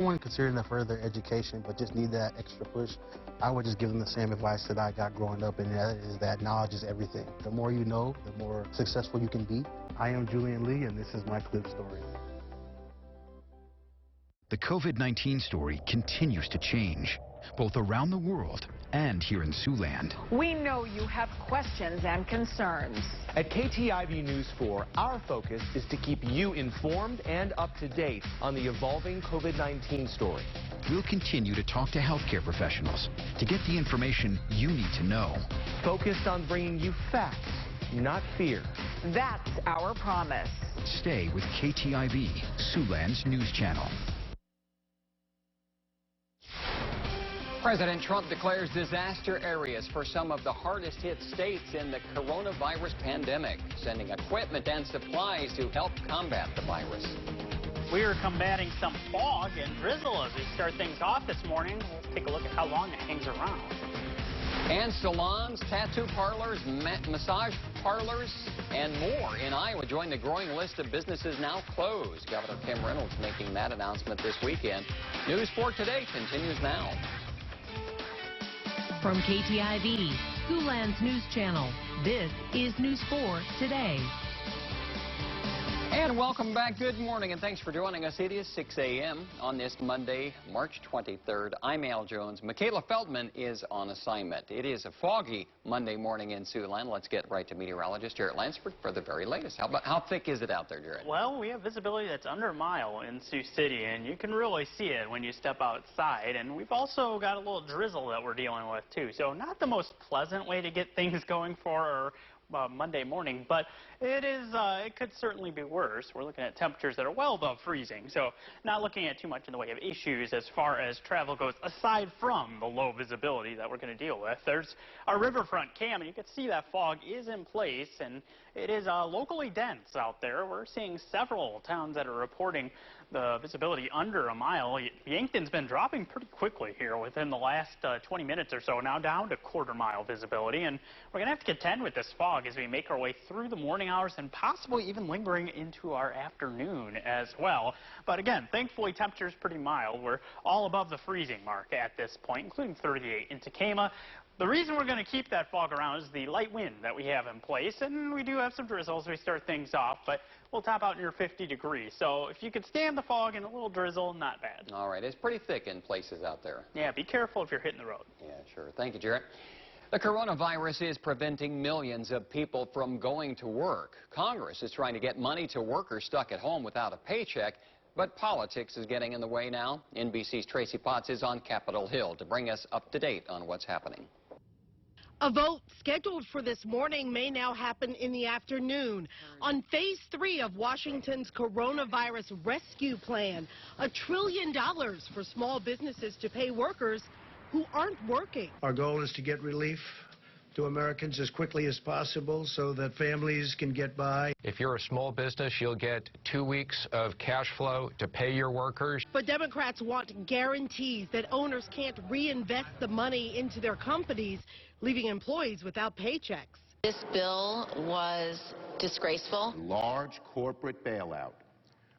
Someone considering a further education but just need that extra push, I would just give them the same advice that I got growing up, and that is that knowledge is everything. The more you know, the more successful you can be. I am Julian Lee, and this is my Clip Story. The COVID-19 story continues to change, both around the world and here in Siouxland. We know you have questions and concerns. At KTIV News 4, our focus is to keep you informed and up to date on the evolving COVID-19 story. We'll continue to talk to healthcare professionals to get the information you need to know. Focused on bringing you facts, not fear. That's our promise. Stay with KTIV, Siouxland's news channel. President Trump declares disaster areas for some of the hardest hit states in the coronavirus pandemic, sending equipment and supplies to help combat the virus. We are combating some fog and drizzle as we start things off this morning. We'll take a look at how long it hangs around. And salons, tattoo parlors, massage parlors, and more in Iowa join the growing list of businesses now closed. Governor Kim Reynolds making that announcement this weekend. News 4 Today continues now. From KTIV, Siouxland's news channel, this is News 4 Today. And welcome back. Good morning, and thanks for joining us. It is 6 a.m. on this Monday, March 23rd. I'm Al Jones. Michaela Feldman is on assignment. It is a foggy Monday morning in Siouxland. Let's get right to meteorologist Jarrett Lansford for the very latest. How thick is it out there, Jarrett? Well, we have visibility that's under a mile in Sioux City, and you can really see it when you step outside. And we've also got a little drizzle that we're dealing with, too. So not the most pleasant way to get things going for Monday morning, but it could certainly be worse. We're looking at temperatures that are well above freezing, so not looking at too much in the way of issues as far as travel goes, aside from the low visibility that we're going to deal with. There's our riverfront cam, and you can see that fog is in place, and it is locally dense out there. We're seeing several towns that are reporting the visibility under a mile. Yankton's been dropping pretty quickly here within the last 20 minutes or so, now down to quarter-mile visibility, and we're going to have to contend with this fog as we make our way through the morning hours and possibly even lingering into our afternoon as well. But again, thankfully, temperature's pretty mild. We're all above the freezing mark at this point, including 38 in Tacoma. The reason we're going to keep that fog around is the light wind that we have in place, and we do have some drizzles as we start things off, but we'll top out near 50 degrees. So if you could stand the fog and a little drizzle, not bad. All right. It's pretty thick in places out there. Yeah, be careful if you're hitting the road. Yeah, sure. Thank you, Jarrett. The coronavirus is preventing millions of people from going to work. Congress is trying to get money to workers stuck at home without a paycheck, but politics is getting in the way now. NBC's Tracy Potts is on Capitol Hill to bring us up to date on what's happening. A vote scheduled for this morning may now happen in the afternoon on phase 3 of Washington's coronavirus rescue plan. $1 trillion for small businesses to pay workers who aren't working. Our goal is to get relief to Americans as quickly as possible so that families can get by. If you're a small business, you'll get 2 weeks of cash flow to pay your workers. But Democrats want guarantees that owners can't reinvest the money into their companies, leaving employees without paychecks. This bill was disgraceful. Large corporate bailout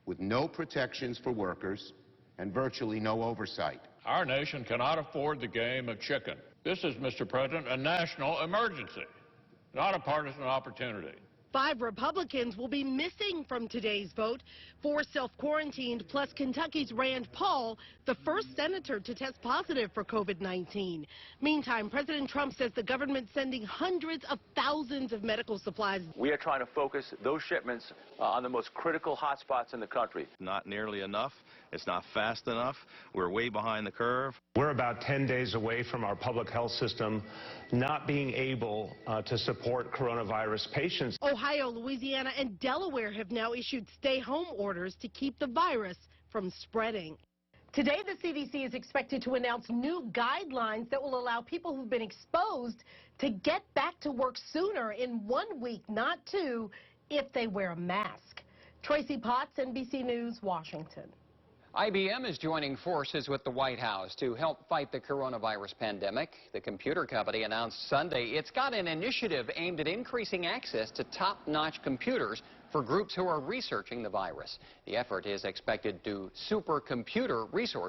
with no protections for workers and virtually no oversight. Our nation cannot afford the game of chicken. This is, Mr. President, a national emergency, not a partisan opportunity. 5 Republicans will be missing from today's vote. 4 self-quarantined, plus Kentucky's Rand Paul, the first senator to test positive for COVID-19. Meantime, President Trump says the government's sending hundreds of thousands of medical supplies. We are trying to focus those shipments on the most critical hotspots in the country. Not nearly enough. It's not fast enough. We're way behind the curve. We're about 10 days away from our public health system not being able to support coronavirus patients. Ohio, Louisiana, and Delaware have now issued stay-home orders to keep the virus from spreading. Today, the CDC is expected to announce new guidelines that will allow people who've been exposed to get back to work sooner in 1 week, not 2, if they wear a mask. Tracy Potts, NBC News, Washington. IBM is joining forces with the White House to help fight the coronavirus pandemic. The computer company announced Sunday it's got an initiative aimed at increasing access to top-notch computers for groups who are researching the virus. The effort is expected to supercomputer resources